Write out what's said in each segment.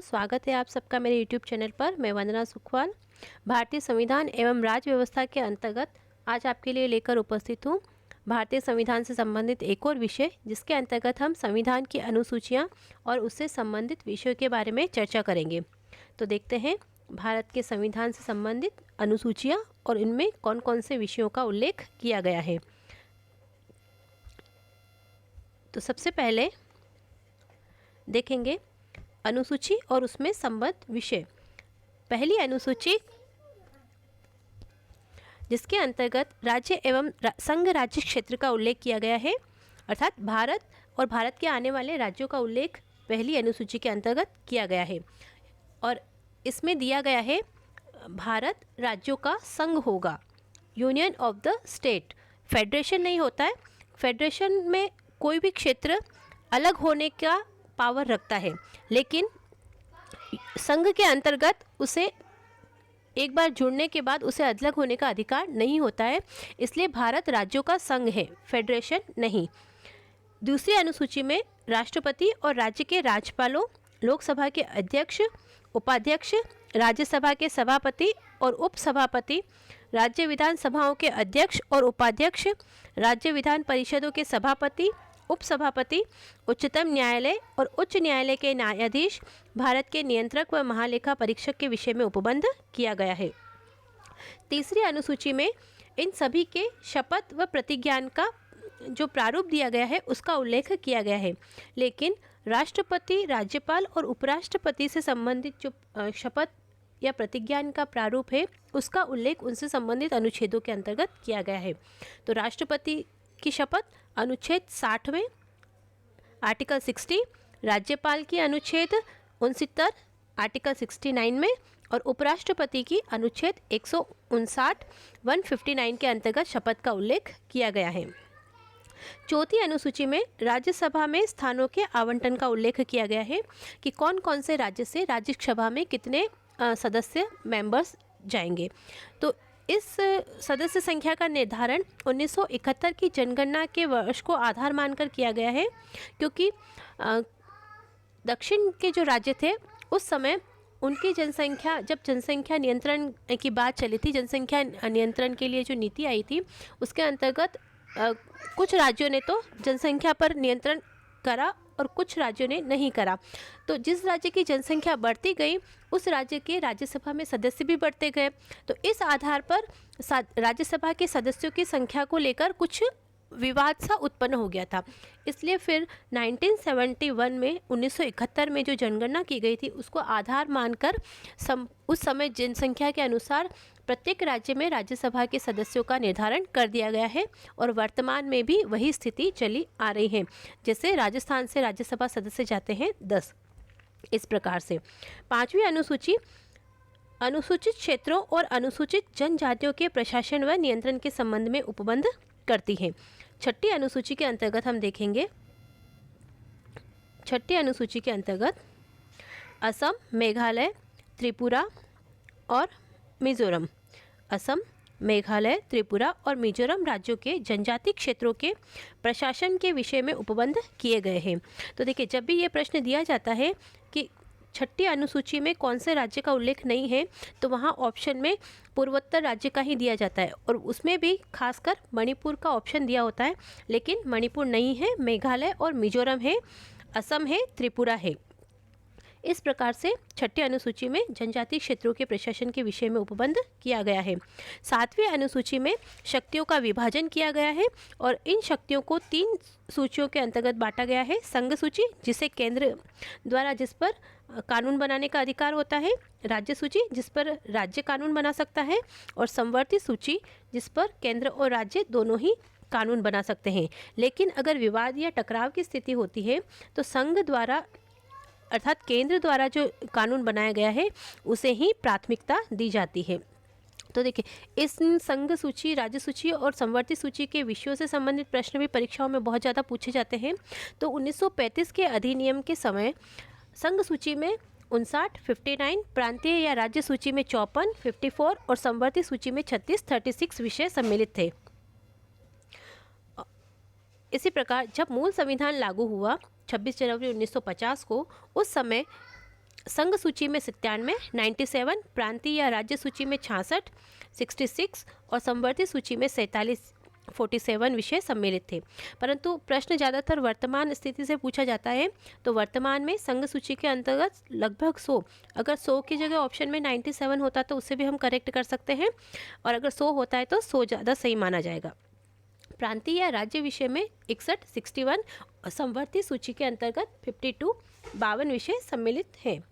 स्वागत है आप सबका मेरे YouTube चैनल पर। मैं वंदना सुखवाल भारतीय संविधान एवं राज्य व्यवस्था के अंतर्गत आज आपके लिए लेकर उपस्थित हूँ भारतीय संविधान से संबंधित एक और विषय, जिसके अंतर्गत हम संविधान की अनुसूचियाँ और उससे संबंधित विषयों के बारे में चर्चा करेंगे। तो देखते हैं भारत के संविधान से संबंधित अनुसूचियाँ और इनमें कौन कौन से विषयों का उल्लेख किया गया है। तो सबसे पहले देखेंगे अनुसूची और उसमें संबद्ध विषय। पहली अनुसूची, जिसके अंतर्गत राज्य एवं संघ राज्य क्षेत्र का उल्लेख किया गया है, अर्थात भारत और भारत के आने वाले राज्यों का उल्लेख पहली अनुसूची के अंतर्गत किया गया है। और इसमें दिया गया है भारत राज्यों का संघ होगा, union of the state. Federation नहीं होता है। फेडरेशन में कोई भी क्षेत्र अलग होने का पावर रखता है, लेकिन संघ के अंतर्गत उसे एक बार जुड़ने के बाद उसे अलग होने का अधिकार नहीं होता है। इसलिए भारत राज्यों का संघ है, फेडरेशन नहीं। दूसरी अनुसूची में राष्ट्रपति और राज्य के राज्यपालों, लोकसभा के अध्यक्ष, उपाध्यक्ष, राज्यसभा के सभापति और उपसभापति, राज्य विधान सभाओं के अध्यक्ष और उपाध्यक्ष, राज्य विधान परिषदों के सभापति, उपसभापति, उच्चतम न्यायालय और उच्च न्यायालय के न्यायाधीश, भारत के नियंत्रक व महालेखा परीक्षक के विषय में उपबंध किया गया है। तीसरी अनुसूची में इन सभी के शपथ व प्रतिज्ञान का जो प्रारूप दिया गया है उसका उल्लेख किया गया है, लेकिन राष्ट्रपति, राज्यपाल और उपराष्ट्रपति से संबंधित जो शपथ या प्रतिज्ञान का प्रारूप है उसका उल्लेख उनसे संबंधित अनुच्छेदों के अंतर्गत किया गया है। तो राष्ट्रपति की शपथ अनुच्छेद 60 में आर्टिकल 60, राज्यपाल की अनुच्छेद 69 आर्टिकल 69 में और उपराष्ट्रपति की अनुच्छेद 159 159 के अंतर्गत शपथ का उल्लेख किया गया है। चौथी अनुसूची में राज्यसभा में स्थानों के आवंटन का उल्लेख किया गया है कि कौन कौन से राज्य से राज्यसभा में कितने सदस्य मेंबर्स जाएंगे। तो इस सदस्य संख्या का निर्धारण 1971 की जनगणना के वर्ष को आधार मानकर किया गया है, क्योंकि दक्षिण के जो राज्य थे उस समय उनकी जनसंख्या, जब जनसंख्या नियंत्रण की बात चली थी, जनसंख्या नियंत्रण के लिए जो नीति आई थी उसके अंतर्गत कुछ राज्यों ने तो जनसंख्या पर नियंत्रण करा और कुछ राज्यों ने नहीं करा। तो जिस राज्य की जनसंख्या बढ़ती गई उस राज्य के राज्यसभा में सदस्य भी बढ़ते गए। तो इस आधार पर राज्यसभा के सदस्यों की संख्या को लेकर कुछ विवाद सा उत्पन्न हो गया था। इसलिए फिर 1971 में 1971 में जो जनगणना की गई थी उसको आधार मानकर उस समय जनसंख्या के अनुसार प्रत्येक राज्य में राज्यसभा के सदस्यों का निर्धारण कर दिया गया है और वर्तमान में भी वही स्थिति चली आ रही है। जैसे राजस्थान से राज्यसभा सदस्य जाते हैं 10। इस प्रकार से पांचवी अनुसूची अनुसूचित क्षेत्रों और अनुसूचित जनजातियों के प्रशासन व नियंत्रण के संबंध में उपबंध करती है। छठी अनुसूची के अंतर्गत हम देखेंगे, छठी अनुसूची के अंतर्गत असम, मेघालय, त्रिपुरा और मिजोरम, असम, मेघालय, त्रिपुरा और मिजोरम राज्यों के जनजाति क्षेत्रों के प्रशासन के विषय में उपबंध किए गए हैं। तो देखिए, जब भी ये प्रश्न दिया जाता है कि छठी अनुसूची में कौन से राज्य का उल्लेख नहीं है, तो वहाँ ऑप्शन में पूर्वोत्तर राज्य का ही दिया जाता है और उसमें भी खासकर मणिपुर का ऑप्शन दिया होता है, लेकिन मणिपुर नहीं है, मेघालय और मिजोरम है, असम है, त्रिपुरा है। इस प्रकार से छठी अनुसूची में जनजातीय क्षेत्रों के प्रशासन के विषय में उपबंध किया गया है। सातवीं अनुसूची में शक्तियों का विभाजन किया गया है और इन शक्तियों को 3 सूचियों के अंतर्गत बांटा गया है। संघ सूची, जिसे केंद्र द्वारा जिस पर कानून बनाने का अधिकार होता है, राज्य सूची जिस पर राज्य कानून बना सकता है, और संवर्ती सूची जिस पर केंद्र और राज्य दोनों ही कानून बना सकते हैं। लेकिन अगर विवाद या टकराव की स्थिति होती है तो संघ द्वारा अर्थात केंद्र द्वारा जो कानून बनाया गया है उसे ही प्राथमिकता दी जाती है। तो देखिए, इस संघ सूची, राज्य सूची और संवर्ती सूची के विषयों से संबंधित प्रश्न भी परीक्षाओं में बहुत ज़्यादा पूछे जाते हैं। तो 1935 के अधिनियम के समय संघ सूची में 59, 59, प्रांतीय या राज्य सूची में 54, 54 और संवर्ती सूची में 36, 36 विषय सम्मिलित थे। इसी प्रकार जब मूल संविधान लागू हुआ 26 जनवरी 1950 को, उस समय संघ सूची में 97, 97, प्रांतीय या राज्य सूची में 66, 66 और समवर्ती सूची में 47, 47 विषय सम्मिलित थे। परंतु प्रश्न ज़्यादातर वर्तमान स्थिति से पूछा जाता है, तो वर्तमान में संघ सूची के अंतर्गत लगभग 100, अगर 100 की जगह ऑप्शन में 97 होता तो उससे भी हम करेक्ट कर सकते हैं, और अगर 100 होता है तो 100 ज़्यादा सही माना जाएगा। प्रांतीय या राज्य विषय में 61, 61 और समवर्ती सूची के अंतर्गत 52, 52 विषय सम्मिलित हैं।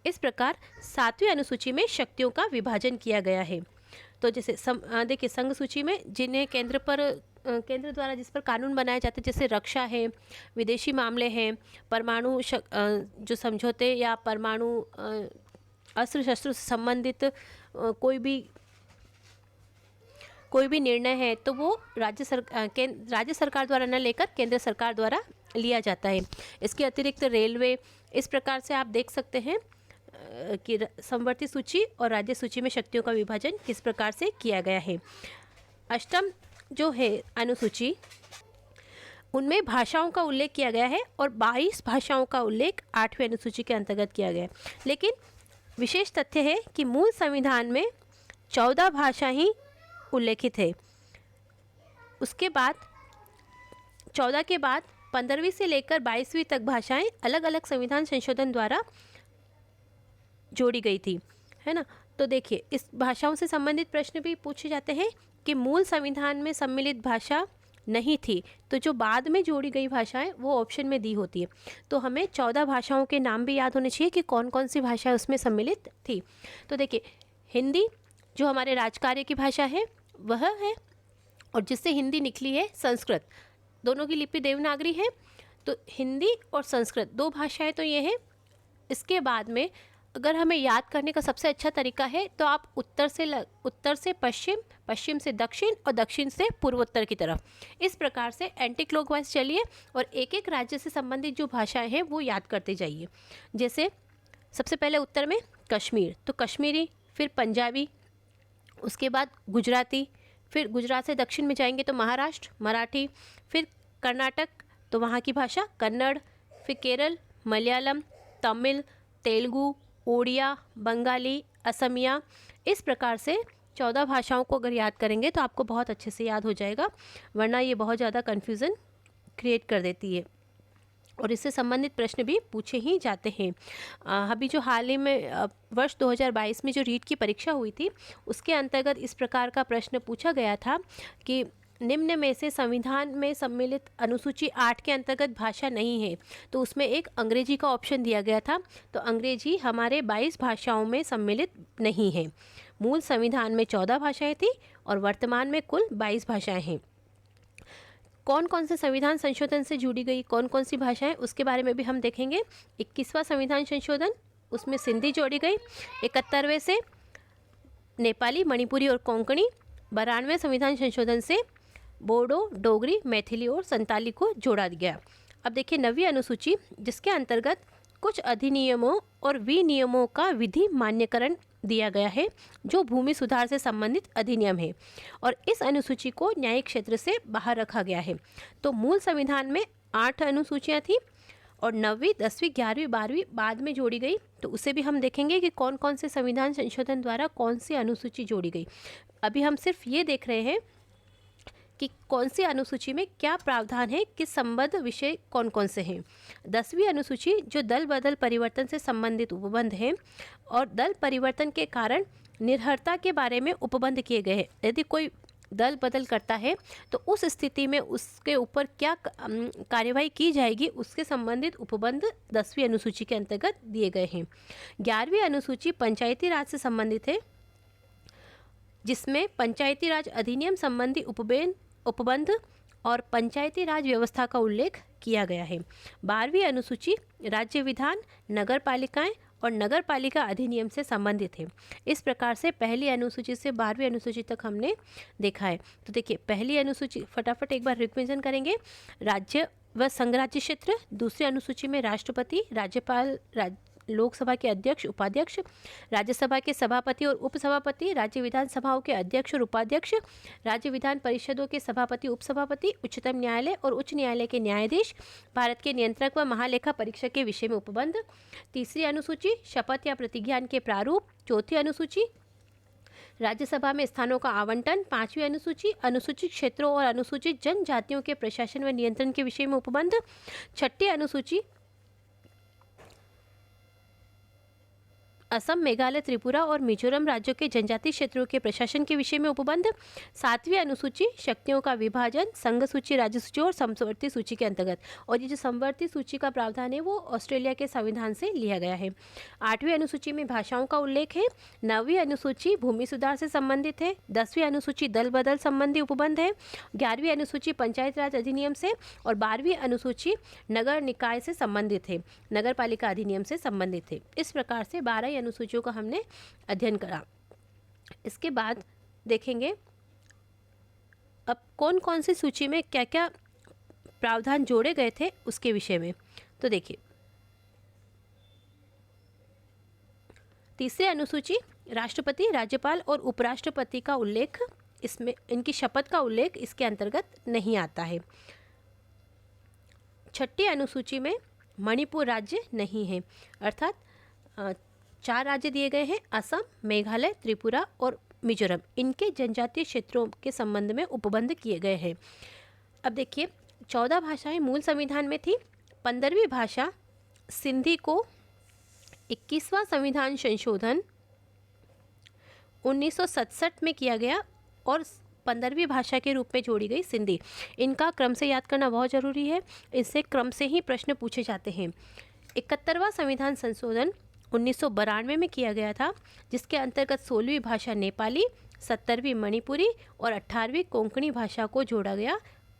इस प्रकार 7वीं अनुसूची में शक्तियों का विभाजन किया गया है। तो जैसे देखिए, संघ सूची में जिन्हें केंद्र द्वारा जिस पर कानून बनाए जाते हैं, जैसे रक्षा है, विदेशी मामले हैं, परमाणु जो समझौते या परमाणु अस्त्र शस्त्र से संबंधित कोई भी निर्णय है, तो वो राज्य सरकार द्वारा न लेकर केंद्र सरकार द्वारा लिया जाता है। इसके अतिरिक्त रेलवे, इस प्रकार से आप देख सकते हैं कि समवर्ती सूची और राज्य सूची में शक्तियों का विभाजन किस प्रकार से किया गया है। अष्टम जो है अनुसूची, उनमें भाषाओं का उल्लेख किया गया है और 22 भाषाओं का उल्लेख 8वीं अनुसूची के अंतर्गत किया गया है। लेकिन विशेष तथ्य है कि मूल संविधान में 14 भाषा ही उल्लेखित है। उसके बाद 14 के बाद 15वीं से लेकर 22वीं तक भाषाएं अलग अलग संविधान संशोधन द्वारा जोड़ी गई थी, है ना। तो देखिए, इस भाषाओं से संबंधित प्रश्न भी पूछे जाते हैं कि मूल संविधान में सम्मिलित भाषा नहीं थी, तो जो बाद में जोड़ी गई भाषाएं वो ऑप्शन में दी होती है। तो हमें 14 भाषाओं के नाम भी याद होने चाहिए कि कौन कौन सी भाषा उसमें सम्मिलित थी। तो देखिए, हिंदी जो हमारे राजकार्य की भाषा है वह है, और जिससे हिंदी निकली है संस्कृत, दोनों की लिपि देवनागरी है। तो हिंदी और संस्कृत 2 भाषाएं तो ये है। इसके बाद में अगर हमें याद करने का सबसे अच्छा तरीका है तो आप उत्तर से पश्चिम, पश्चिम से दक्षिण और दक्षिण से पूर्वोत्तर की तरफ, इस प्रकार से एंटी क्लॉकवाइज चलिए और एक एक राज्य से संबंधित जो भाषाएं हैं वो याद करते जाइए। जैसे सबसे पहले उत्तर में कश्मीर, तो कश्मीरी, फिर पंजाबी, उसके बाद गुजराती, फिर गुजरात से दक्षिण में जाएंगे तो महाराष्ट्र, मराठी, फिर कर्नाटक, तो वहाँ की भाषा कन्नड़, फिर केरल, मलयालम, तमिल, तेलुगु, ओडिया, बंगाली, असमिया। इस प्रकार से 14 भाषाओं को अगर याद करेंगे तो आपको बहुत अच्छे से याद हो जाएगा, वरना ये बहुत ज़्यादा कन्फ्यूज़न क्रिएट कर देती है और इससे संबंधित प्रश्न भी पूछे ही जाते हैं। अभी जो हाल ही में वर्ष 2022 में जो रीट की परीक्षा हुई थी, उसके अंतर्गत इस प्रकार का प्रश्न पूछा गया था कि निम्न में से संविधान में सम्मिलित अनुसूची 8 के अंतर्गत भाषा नहीं है, तो उसमें एक अंग्रेजी का ऑप्शन दिया गया था। तो अंग्रेजी हमारे 22 भाषाओं में सम्मिलित नहीं है। मूल संविधान में 14 भाषाएं थी और वर्तमान में कुल 22 भाषाएं हैं। कौन कौन से संविधान संशोधन से जुड़ी गई कौन कौन सी भाषाएं, उसके बारे में भी हम देखेंगे। 21वां संविधान संशोधन, उसमें सिंधी जोड़ी गई। 71वें से नेपाली, मणिपुरी और कोंकणी। 92वें संविधान संशोधन से बोडो, डोगरी, मैथिली और संताली को जोड़ा गया। अब देखिए 9वीं अनुसूची, जिसके अंतर्गत कुछ अधिनियमों और विनियमों का विधि मान्यकरण दिया गया है, जो भूमि सुधार से संबंधित अधिनियम है, और इस अनुसूची को न्यायिक क्षेत्र से बाहर रखा गया है। तो मूल संविधान में 8 अनुसूचियाँ थी और 9वीं, 10वीं, 11वीं, 12वीं बाद में जोड़ी गई। तो उसे भी हम देखेंगे कि कौन कौन से संविधान संशोधन द्वारा कौन सी अनुसूची जोड़ी गई। अभी हम सिर्फ ये देख रहे हैं कि कौन सी अनुसूची में क्या प्रावधान है, किस संबद्ध विषय कौन कौन से हैं। 10वीं अनुसूची जो दल बदल परिवर्तन से संबंधित उपबंध हैं और दल परिवर्तन के कारण निर्भरता के बारे में उपबंध किए गए हैं। यदि कोई दल बदल करता है तो उस स्थिति में उसके ऊपर क्या कार्यवाही की जाएगी, उसके संबंधित उपबंध 10वीं अनुसूची के अंतर्गत दिए गए हैं। 11वीं अनुसूची पंचायती राज से संबंधित है, जिसमें पंचायती राज अधिनियम संबंधी उपबंध और पंचायती राज व्यवस्था का उल्लेख किया गया है। 12वीं अनुसूची राज्य विधान, नगर पालिकाएं और नगर पालिका अधिनियम से संबंधित है। इस प्रकार से पहली अनुसूची से 12वीं अनुसूची तक हमने देखा है। तो देखिए पहली अनुसूची फटाफट एक बार रिविजन करेंगे। राज्य व संघ राज्य क्षेत्र, दूसरी अनुसूची में राष्ट्रपति, राज्यपाल, लोकसभा के अध्यक्ष उपाध्यक्ष, राज्यसभा के सभापति और उपसभापति, राज्य विधानसभाओं के अध्यक्ष और उपाध्यक्ष, राज्य विधान परिषदों के सभापति उपसभापति, उच्चतम न्यायालय और उच्च न्यायालय के न्यायाधीश, भारत के नियंत्रक व महालेखा परीक्षक के विषय में उपबंध। तीसरी अनुसूची शपथ या प्रतिज्ञान के प्रारूप। चौथी अनुसूची राज्यसभा में स्थानों का आवंटन। पांचवी अनुसूची अनुसूचित क्षेत्रों और अनुसूचित जनजातियों के प्रशासन व नियंत्रण के विषय में उपबंध। छठी अनुसूची असम, मेघालय, त्रिपुरा और मिजोरम राज्यों के जनजातीय क्षेत्रों के प्रशासन के विषय में उपबंध। सातवीं अनुसूची शक्तियों का विभाजन, संघ सूची, राज्य सूची और समवर्ती सूची के अंतर्गत। और ये जो समवर्ती सूची का प्रावधान है वो ऑस्ट्रेलिया के संविधान से लिया गया है। आठवीं अनुसूची में भाषाओं का उल्लेख है। नौवीं अनुसूची भूमि सुधार से संबंधित है। 10वीं अनुसूची दल बदल संबंधी उपबंध है। 11वीं अनुसूची पंचायत राज अधिनियम से और 12वीं अनुसूची नगर निकाय से संबंधित है, नगर पालिका अधिनियम से संबंधित है। इस प्रकार से 12 अनुसूचियों का हमने अध्ययन करा। इसके बाद देखेंगे अब कौन कौन सी सूची में क्या क्या प्रावधान जोड़े गए थे उसके विषय में। तो देखिए, तीसरी अनुसूची राष्ट्रपति, राज्यपाल और उपराष्ट्रपति का उल्लेख, इसमें इनकी शपथ का उल्लेख इसके अंतर्गत नहीं आता है। छठी अनुसूची में मणिपुर राज्य नहीं है, अर्थात 4 राज्य दिए गए हैं, असम, मेघालय, त्रिपुरा और मिजोरम। इनके जनजातीय क्षेत्रों के संबंध में उपबंध किए गए हैं। अब देखिए, 14 भाषाएं मूल संविधान में थी। 15वीं भाषा सिंधी को 21वां संविधान संशोधन 1967 में किया गया और 15वीं भाषा के रूप में जोड़ी गई सिंधी। इनका क्रम से याद करना बहुत ज़रूरी है, इससे क्रम से ही प्रश्न पूछे जाते हैं। 71वां संविधान संशोधन 1992 में किया गया था, जिसके अंतर्गत 16वीं भाषा नेपाली, 17वीं मणिपुरी और 18वीं कोंकणी भाषा को जोड़ा गया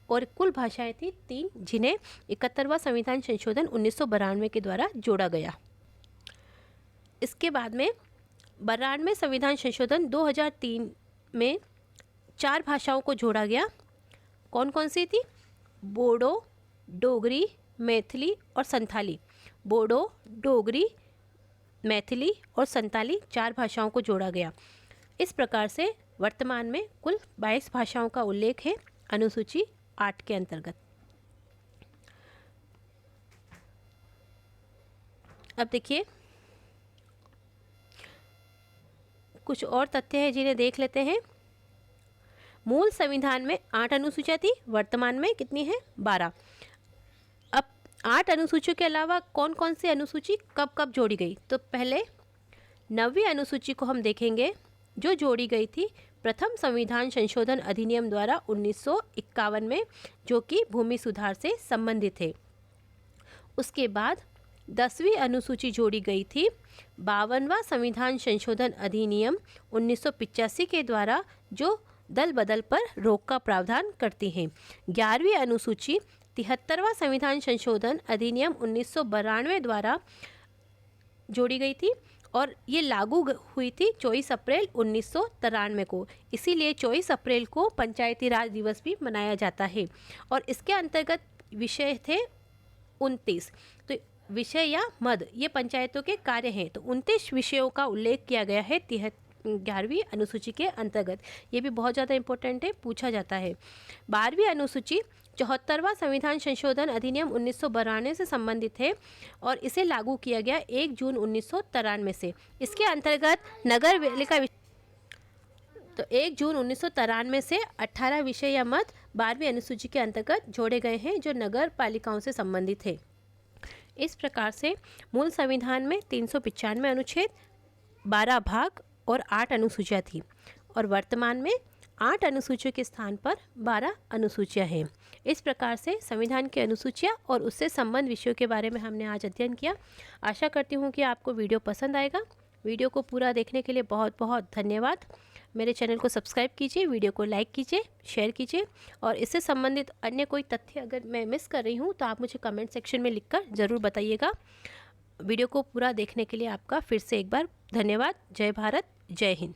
और कुल भाषाएं थी 3, जिन्हें 71वां संविधान संशोधन 1992 के द्वारा जोड़ा गया। इसके बाद में 92वें संविधान संशोधन 2003 में 4 भाषाओं को जोड़ा गया। कौन कौन सी थी? बोडो, डोगरी, मैथिली और संथाली। बोडो, डोगरी, मैथिली और संताली 4 भाषाओं को जोड़ा गया। इस प्रकार से वर्तमान में कुल 22 भाषाओं का उल्लेख है अनुसूची 8 के अंतर्गत। अब देखिए, कुछ और तथ्य हैं जिन्हें देख लेते हैं। मूल संविधान में 8 अनुसूचियां थी, वर्तमान में कितनी है? 12। 8 अनुसूचियों के अलावा कौन कौन सी अनुसूची कब कब जोड़ी गई? तो पहले 9वीं अनुसूची को हम देखेंगे, जो जोड़ी गई थी प्रथम संविधान संशोधन अधिनियम द्वारा 1951 में, जो कि भूमि सुधार से संबंधित है। उसके बाद 10वीं अनुसूची जोड़ी गई थी 52वां संविधान संशोधन अधिनियम 1985 के द्वारा, जो दल बदल पर रोक का प्रावधान करती है। 11वीं अनुसूची 73वां संविधान संशोधन अधिनियम 1992 द्वारा जोड़ी गई थी और ये लागू हुई थी 24 अप्रैल 1993 को। इसीलिए 24 अप्रैल को पंचायती राज दिवस भी मनाया जाता है। और इसके अंतर्गत विषय थे 29। तो विषय या मद ये पंचायतों के कार्य हैं। तो 29 विषयों का उल्लेख किया गया है 11वीं अनुसूची के अंतर्गत। ये भी बहुत ज़्यादा इंपॉर्टेंट है, पूछा जाता है। 12वीं अनुसूची 74वां संविधान संशोधन अधिनियम 1992 से संबंधित है और इसे लागू किया गया 1 जून 1993 से। इसके अंतर्गत नगर पालिका, तो 1 जून 1993 से 18 विषय या मद 12वीं अनुसूची के अंतर्गत जोड़े गए हैं, जो नगर पालिकाओं से संबंधित है। इस प्रकार से मूल संविधान में 395 अनुच्छेद, 12 भाग और 8 अनुसूचियाँ थी और वर्तमान में 8 अनुसूचियों के स्थान पर 12 अनुसूचियाँ हैं। इस प्रकार से संविधान की अनुसूचियाँ और उससे संबंध विषयों के बारे में हमने आज अध्ययन किया। आशा करती हूँ कि आपको वीडियो पसंद आएगा। वीडियो को पूरा देखने के लिए बहुत बहुत धन्यवाद। मेरे चैनल को सब्सक्राइब कीजिए, वीडियो को लाइक कीजिए, शेयर कीजिए और इससे संबंधित अन्य कोई तथ्य अगर मैं मिस कर रही हूँ तो आप मुझे कमेंट सेक्शन में लिखकर ज़रूर बताइएगा। वीडियो को पूरा देखने के लिए आपका फिर से एक बार धन्यवाद। जय भारत, जय हिंद।